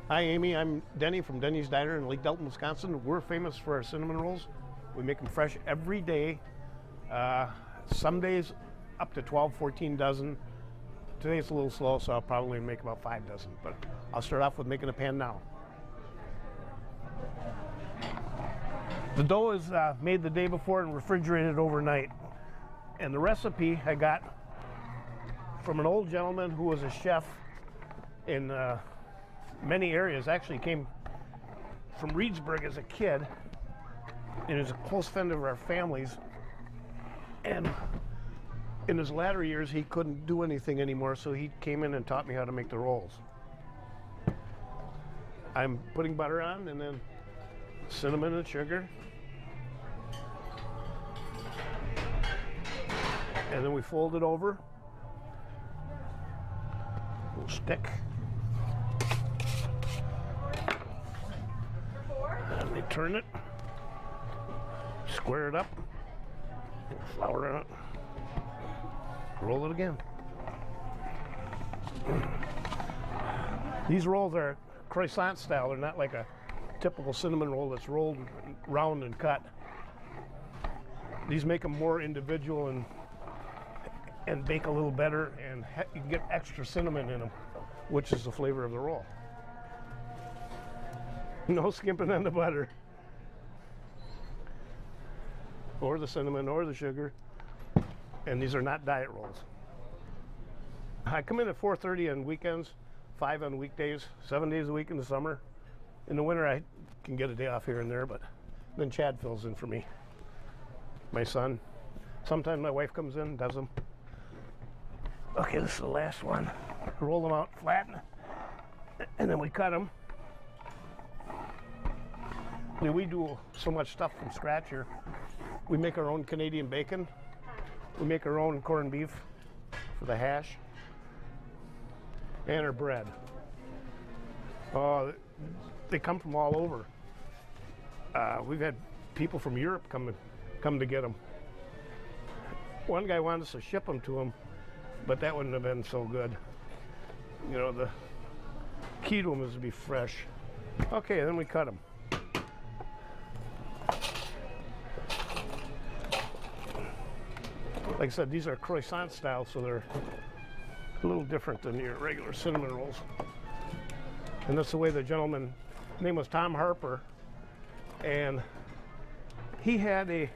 Hi Amy, I'm Denny from Denny's Diner in Lake Delton, Wisconsin. We're famous for our cinnamon rolls. We make them fresh every day. Some days up to 12, 14 dozen. Today it's a little slow, so I'll probably make about 5 dozen. But I'll start off with making a pan now. The dough is made the day before and refrigerated overnight. And the recipe I got from an old gentleman who was a chef in many areas. Actually came from Reedsburg as a kid, and is a close friend of our family's. And in his latter years, he couldn't do anything anymore, so he came in and taught me how to make the rolls. I'm putting butter on, and then cinnamon and sugar. And then we fold it over. A little stick. And we turn it, square it up, flour on it, roll it again. These rolls are croissant style. They're not like a typical cinnamon roll that's rolled round and cut. These make them more individual and bake a little better, and you can get extra cinnamon in them, which is the flavor of the roll. No skimping on the butter, or the cinnamon, or the sugar. And these are not diet rolls. I come in at 4:30 on weekends, 5 on weekdays, 7 days a week in the summer. In the winter, I can get a day off here and there, but then Chad fills in for me. My son. Sometimes my wife comes in and does them. Okay, this is the last one. Roll them out flat, and then we cut them. We do so much stuff from scratch here. We make our own Canadian bacon. We make our own corned beef for the hash, and our bread. They come from all over. We've had people from Europe come to get them. One guy wanted us to ship them to him, but that wouldn't have been so good. You know, the key to them is to be fresh. Okay, then we cut them. Like I said, these are croissant style, so they're a little different than your regular cinnamon rolls. And that's the way the gentleman, his name was Tom Harper, and he had a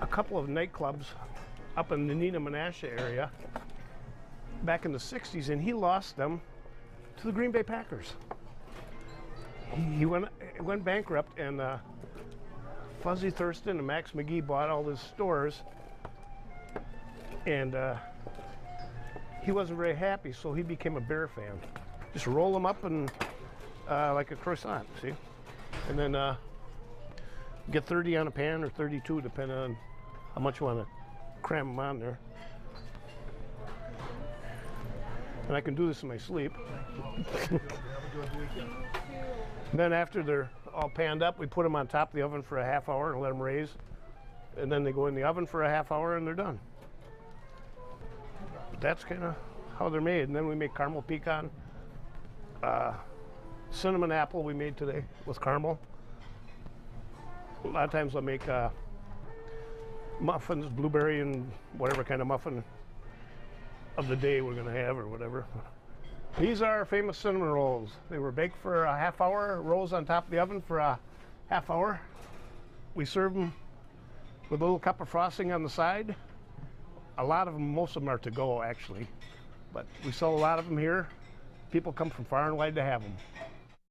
couple of nightclubs up in the Neenah Menasha area back in the 60s, and he lost them to the Green Bay Packers. He went bankrupt, and Fuzzy Thurston and Max McGee bought all his stores, and he wasn't very happy, so he became a Bear fan. Just roll them up and like a croissant, see? And then get 30 on a pan, or 32, depending on how much you want to cram them on there. And I can do this in my sleep. Then after they're all panned up, we put them on top of the oven for a half hour and let them raise. And then they go in the oven for a half hour and they're done. But that's kind of how they're made. And then we make caramel pecan. Cinnamon apple we made today with caramel. A lot of times I'll make muffins, blueberry and whatever kind of muffin of the day we're going to have or whatever. These are our famous cinnamon rolls. They were baked for a half hour, rose on top of the oven for a half hour. We serve them with a little cup of frosting on the side. A lot of them, most of them are to go actually, but we sell a lot of them here. People come from far and wide to have them.